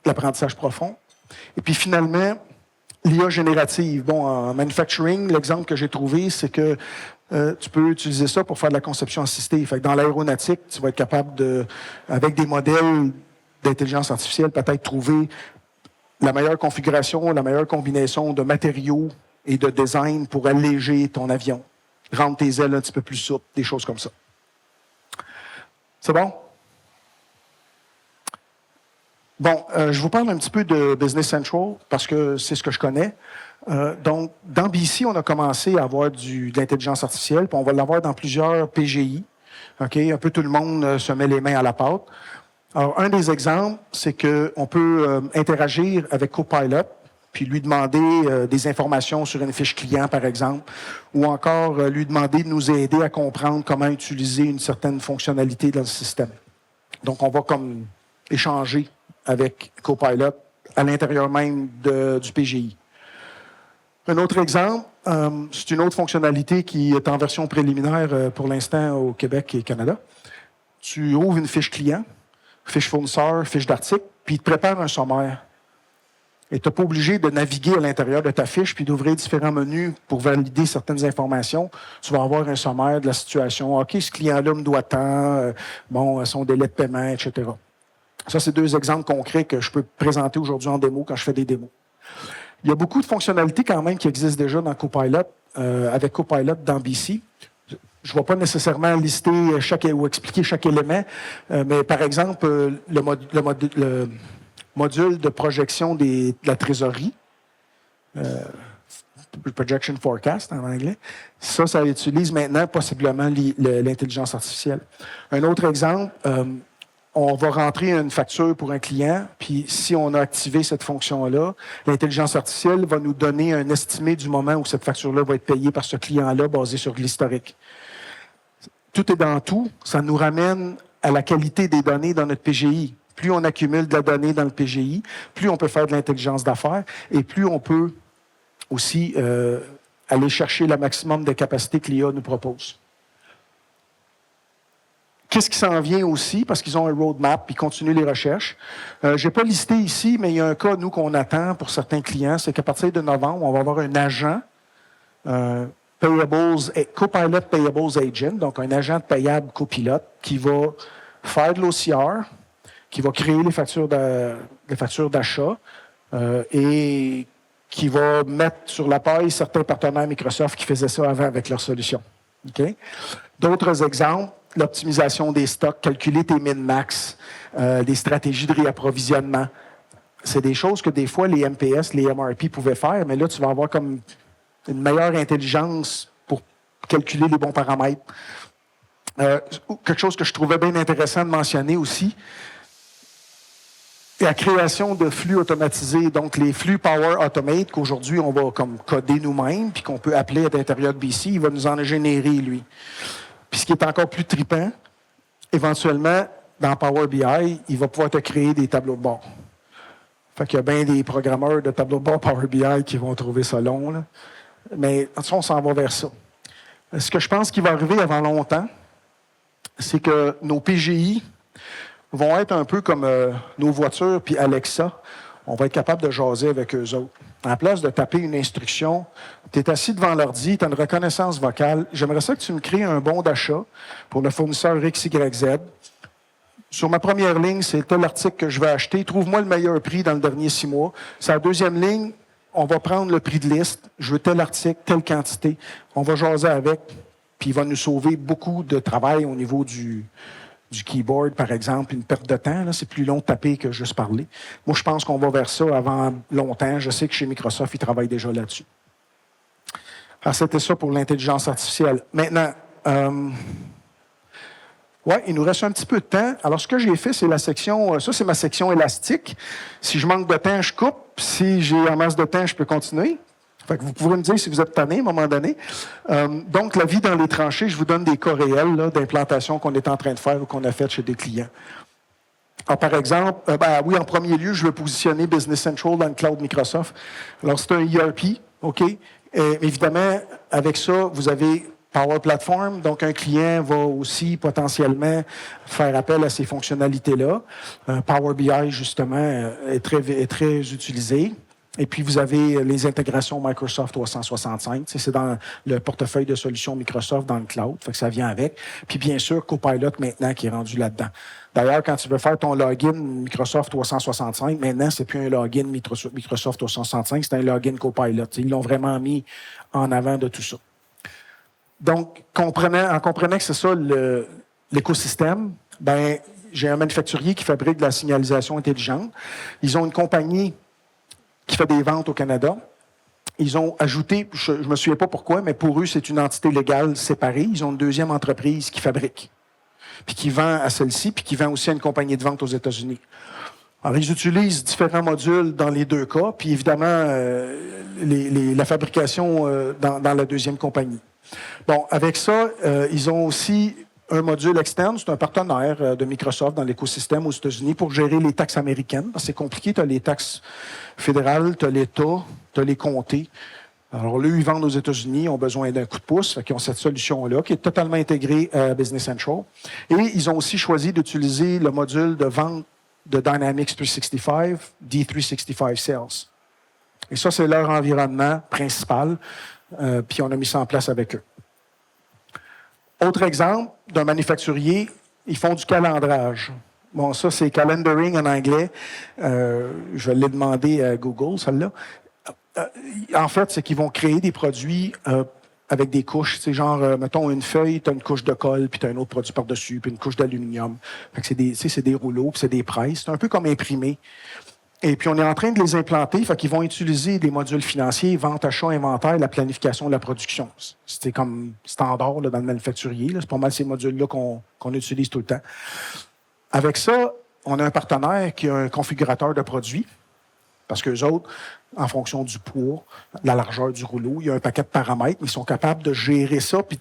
l'apprentissage profond. Et puis finalement, l'IA générative. Bon, en manufacturing, l'exemple que j'ai trouvé, c'est que tu peux utiliser ça pour faire de la conception assistée. Fait que dans l'aéronautique, tu vas être capable avec des modèles d'intelligence artificielle, peut-être trouver la meilleure configuration, la meilleure combinaison de matériaux et de design pour alléger ton avion, rendre tes ailes un petit peu plus souples, des choses comme ça. C'est bon? Bon, je vous parle un petit peu de Business Central parce que c'est ce que je connais. Donc, dans BC, on a commencé à avoir de l'intelligence artificielle, puis on va l'avoir dans plusieurs PGI. OK? Un peu tout le monde se met les mains à la pâte. Alors, un des exemples, c'est qu'on peut interagir avec Copilot, puis lui demander des informations sur une fiche client, par exemple, ou encore lui demander de nous aider à comprendre comment utiliser une certaine fonctionnalité dans le système. Donc, on va comme échanger avec Copilot à l'intérieur même du PGI. Un autre exemple, c'est une autre fonctionnalité qui est en version préliminaire pour l'instant au Québec et Canada. Tu ouvres une fiche client, fiche fournisseur, fiche d'article, puis il te prépare un sommaire. Et tu n'es pas obligé de naviguer à l'intérieur de ta fiche puis d'ouvrir différents menus pour valider certaines informations. Tu vas avoir un sommaire de la situation. OK, ce client-là me doit tant, son délai de paiement, etc. Ça, c'est 2 exemples concrets que je peux présenter aujourd'hui en démo quand je fais des démos. Il y a beaucoup de fonctionnalités quand même qui existent déjà dans Copilot, avec Copilot dans BC. Je ne vais pas nécessairement lister ou expliquer chaque élément, mais par exemple, module de projection de la trésorerie, projection forecast en anglais. Ça utilise maintenant possiblement l'intelligence artificielle. Un autre exemple, on va rentrer une facture pour un client, puis si on a activé cette fonction-là, l'intelligence artificielle va nous donner un estimé du moment où cette facture-là va être payée par ce client-là basé sur l'historique. Tout est dans tout. Ça nous ramène à la qualité des données dans notre PGI. Plus on accumule de la donnée dans le PGI, plus on peut faire de l'intelligence d'affaires et plus on peut aussi aller chercher le maximum de capacités que l'IA nous propose. Qu'est-ce qui s'en vient aussi, parce qu'ils ont un roadmap, ils continuent les recherches. Je n'ai pas listé ici, mais il y a un cas, nous, qu'on attend pour certains clients, c'est qu'à partir de novembre, on va avoir un agent Copilot Payables Agent, donc un agent de payable copilote qui va faire de l'OCR, qui va créer les factures d'achat et qui va mettre sur la paille certains partenaires Microsoft qui faisaient ça avant avec leur solution. Okay? D'autres exemples, l'optimisation des stocks, calculer tes min-max, des stratégies de réapprovisionnement. C'est des choses que des fois les MPS, les MRP pouvaient faire, mais là, tu vas avoir comme une meilleure intelligence pour calculer les bons paramètres. Quelque chose que je trouvais bien intéressant de mentionner aussi, la création de flux automatisés, donc les flux Power Automate qu'aujourd'hui on va comme coder nous-mêmes puis qu'on peut appeler à l'intérieur de BC, il va nous en générer, lui. Puis ce qui est encore plus trippant, éventuellement, dans Power BI, il va pouvoir te créer des tableaux de bord. Fait qu'il y a bien des programmeurs de tableaux de bord Power BI qui vont trouver ça long, là. Mais en tout cas, on s'en va vers ça. Ce que je pense qui va arriver avant longtemps, c'est que nos PGI vont être un peu comme nos voitures puis Alexa. On va être capable de jaser avec eux autres. En place de taper une instruction, tu es assis devant l'ordi, tu as une reconnaissance vocale. J'aimerais ça que tu me crées un bon d'achat pour le fournisseur XYZ. Sur ma première ligne, c'est tel article que je vais acheter. Trouve-moi le meilleur prix dans le dernier 6 mois. Sur la deuxième ligne, on va prendre le prix de liste. Je veux tel article, telle quantité. On va jaser avec, puis il va nous sauver beaucoup de travail au niveau du keyboard, par exemple, une perte de temps. Là, c'est plus long de taper que juste parler. Moi, je pense qu'on va vers ça avant longtemps. Je sais que chez Microsoft, ils travaillent déjà là-dessus. Alors, c'était ça pour l'intelligence artificielle. Maintenant, il nous reste un petit peu de temps. Alors, ce que j'ai fait, c'est la section... ça, c'est ma section élastique. Si je manque de temps, je coupe. Si j'ai en masse de temps, je peux continuer. Fait que vous pourrez me dire si vous êtes tanné à un moment donné. Donc, la vie dans les tranchées, je vous donne des cas réels d'implantation qu'on est en train de faire ou qu'on a fait chez des clients. Alors, par exemple, en premier lieu, je veux positionner Business Central dans le cloud Microsoft. Alors, c'est un ERP, OK? Évidemment, avec ça, vous avez Power Platform, donc un client va aussi potentiellement faire appel à ces fonctionnalités-là. Power BI, justement, est très utilisé. Et puis, vous avez les intégrations Microsoft 365. C'est dans le portefeuille de solutions Microsoft dans le cloud. Fait que ça vient avec. Puis, bien sûr, Copilot maintenant qui est rendu là-dedans. D'ailleurs, quand tu veux faire ton login Microsoft 365, maintenant, c'est plus un login Microsoft 365, c'est un login Copilot. Ils l'ont vraiment mis en avant de tout ça. Donc, en comprenant que c'est ça l'écosystème, j'ai un manufacturier qui fabrique de la signalisation intelligente. Ils ont une compagnie qui fait des ventes au Canada. Ils ont ajouté, je ne me souviens pas pourquoi, mais pour eux, c'est une entité légale séparée. Ils ont une deuxième entreprise qui fabrique, puis qui vend à celle-ci, puis qui vend aussi à une compagnie de vente aux États-Unis. Alors, ils utilisent différents modules dans les deux cas, puis évidemment, la fabrication dans la deuxième compagnie. Bon, avec ça, ils ont aussi un module externe, c'est un partenaire de Microsoft dans l'écosystème aux États-Unis pour gérer les taxes américaines. C'est compliqué, tu as les taxes fédérales, tu as l'État, tu as les comtés. Alors là, ils vendent aux États-Unis, ils ont besoin d'un coup de pouce, ils ont cette solution-là qui est totalement intégrée à Business Central. Et ils ont aussi choisi d'utiliser le module de vente de Dynamics 365, D365 Sales. Et ça, c'est leur environnement principal, puis on a mis ça en place avec eux. Autre exemple d'un manufacturier, ils font du calendrage. Bon, ça, c'est calendaring en anglais. Je l'ai demandé à Google, celle-là. En fait, c'est qu'ils vont créer des produits avec des couches. C'est genre, mettons, une feuille, tu as une couche de colle, puis tu as un autre produit par-dessus, puis une couche d'aluminium. Fait que c'est des rouleaux, puis c'est des presses. C'est un peu comme imprimé. Et puis, on est en train de les implanter, fait qu'ils vont utiliser des modules financiers, vente, achat, inventaire, la planification de la production. C'était comme standard là, dans le manufacturier. C'est pas mal ces modules-là qu'on utilise tout le temps. Avec ça, on a un partenaire qui a un configurateur de produits, parce qu'eux autres, en fonction du poids, de la largeur du rouleau, il y a un paquet de paramètres, ils sont capables de gérer ça puis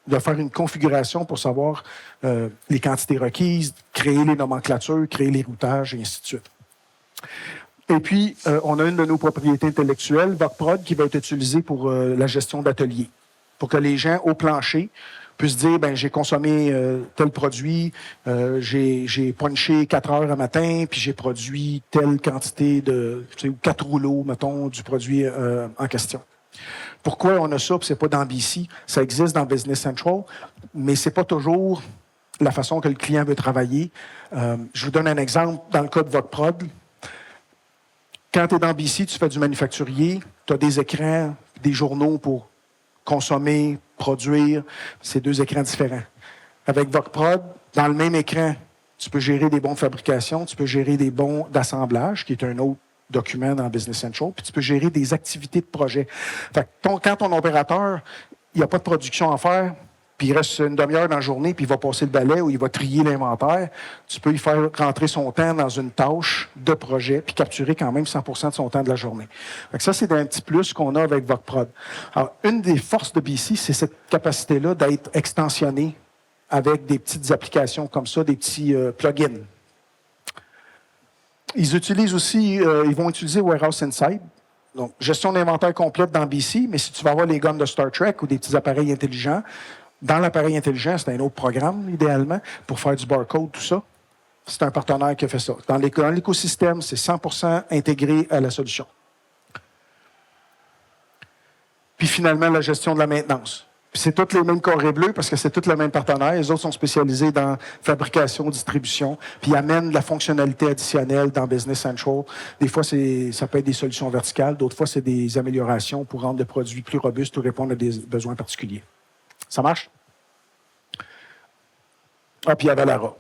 de faire une configuration pour savoir les quantités requises, créer les nomenclatures, créer les routages, et ainsi de suite. Et puis, on a une de nos propriétés intellectuelles, VocProd, qui va être utilisée pour la gestion d'ateliers, pour que les gens au plancher puissent dire, ben j'ai consommé tel produit, j'ai punché 4 heures un matin, puis j'ai produit telle quantité de, 4 rouleaux, mettons, du produit en question. Pourquoi on a ça, puis c'est pas dans BC? Ça existe dans Business Central, mais c'est pas toujours la façon que le client veut travailler. Je vous donne un exemple dans le cas de VocProd. Quand tu es dans BC, tu fais du manufacturier, tu as des écrans, des journaux pour consommer, produire. C'est 2 écrans différents. Avec VocProd, dans le même écran, tu peux gérer des bons de fabrication, tu peux gérer des bons d'assemblage, qui est un autre document dans Business Central, puis tu peux gérer des activités de projet. Fait que quand ton opérateur, il n'y a pas de production à faire, puis il reste une demi-heure dans la journée, puis il va passer le balai ou il va trier l'inventaire, tu peux lui faire rentrer son temps dans une tâche de projet, puis capturer quand même 100% de son temps de la journée. Fait que ça, c'est un petit plus qu'on a avec VocProd. Alors, une des forces de BC, c'est cette capacité-là d'être extensionnée avec des petites applications comme ça, des petits plugins. Ils utilisent aussi, ils vont utiliser Warehouse Insight. Donc, gestion d'inventaire complète dans BC, mais si tu vas avoir les guns de Star Trek ou des petits appareils intelligents, dans l'appareil intelligent, c'est un autre programme, idéalement, pour faire du barcode, tout ça. C'est un partenaire qui a fait ça. Dans l'écosystème, c'est 100% intégré à la solution. Puis finalement, la gestion de la maintenance. Puis c'est tous les mêmes carrés bleus parce que c'est tous le même partenaire. Les autres sont spécialisés dans fabrication, distribution, puis ils amènent de la fonctionnalité additionnelle dans Business Central. Des fois, ça peut être des solutions verticales. D'autres fois, c'est des améliorations pour rendre le produit plus robuste ou répondre à des besoins particuliers. Ça marche? Ah, puis il y avait Lara.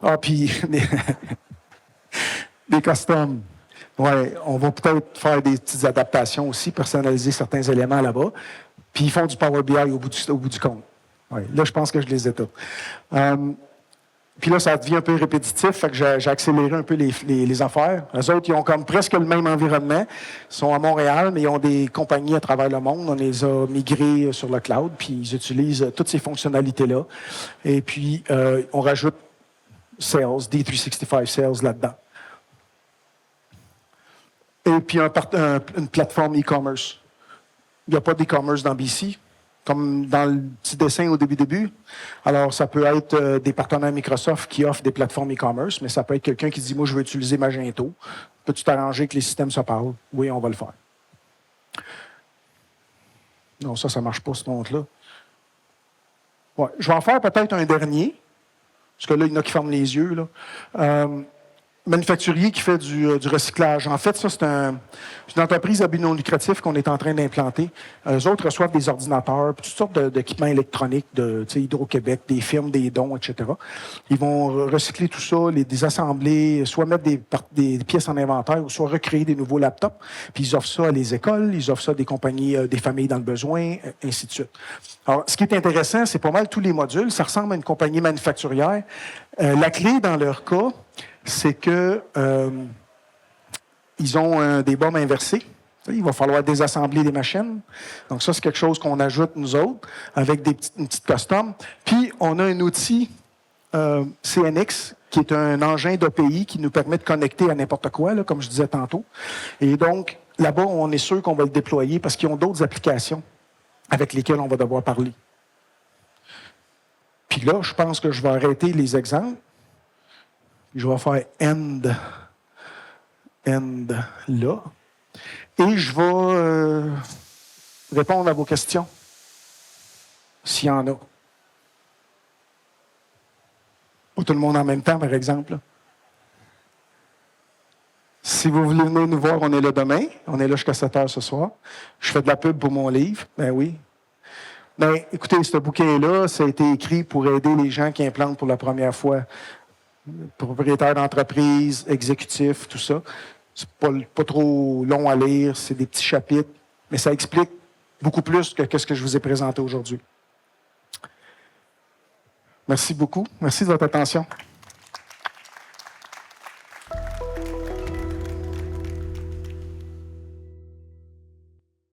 Ah, puis des customs. Ouais, on va peut-être faire des petites adaptations aussi, personnaliser certains éléments là-bas. Puis ils font du Power BI au bout du compte. Ouais, là, je pense que je les ai tous. Puis là, ça devient un peu répétitif, fait que j'ai accéléré un peu les affaires. Eux autres, ils ont comme presque le même environnement. Ils sont à Montréal, mais ils ont des compagnies à travers le monde. On les a migrés sur le cloud, puis ils utilisent toutes ces fonctionnalités-là. Et puis, on rajoute Sales, D365 Sales là-dedans. Et puis, une plateforme e-commerce. Il n'y a pas d'e-commerce dans BC, comme dans le petit dessin au début. Alors, ça peut être des partenaires Microsoft qui offrent des plateformes e-commerce, mais ça peut être quelqu'un qui dit, moi, je veux utiliser Magento. Peux-tu t'arranger que les systèmes se parlent? Oui, on va le faire. Non, ça ne marche pas, ce compte-là. Ouais, je vais en faire peut-être un dernier, parce que là, il y en a qui ferment les yeux, là. Manufacturier qui fait du recyclage. En fait, ça, c'est une entreprise à but non lucratif qu'on est en train d'implanter. Eux autres reçoivent des ordinateurs, toutes sortes d'équipements électroniques de Hydro-Québec, des firmes, des dons, etc. Ils vont recycler tout ça, les désassembler, soit mettre des pièces en inventaire ou soit recréer des nouveaux laptops. Puis ils offrent ça à les écoles, ils offrent ça à des compagnies, des familles dans le besoin, ainsi de suite. Alors, ce qui est intéressant, c'est pas mal tous les modules. Ça ressemble à une compagnie manufacturière. La clé, dans leur cas, c'est que ils ont des bombes inversées. Il va falloir désassembler des machines. Donc ça, c'est quelque chose qu'on ajoute, nous autres, avec une petite custom. Puis, on a un outil CNX, qui est un engin d'API qui nous permet de connecter à n'importe quoi, là, comme je disais tantôt. Et donc, là-bas, on est sûr qu'on va le déployer parce qu'ils ont d'autres applications avec lesquelles on va devoir parler. Puis là, je pense que je vais arrêter les exemples. Je vais faire end là. Et je vais répondre à vos questions, s'il y en a. Pas tout le monde en même temps, par exemple. Si vous voulez venir nous voir, on est là demain. On est là jusqu'à 7 heures ce soir. Je fais de la pub pour mon livre. Ben oui. Ben, écoutez, ce bouquin-là, ça a été écrit pour aider les gens qui implantent pour la première fois. propriétaire d'entreprise, exécutif, tout ça. C'est pas trop long à lire, c'est des petits chapitres, mais ça explique beaucoup plus que ce que je vous ai présenté aujourd'hui. Merci beaucoup. Merci de votre attention.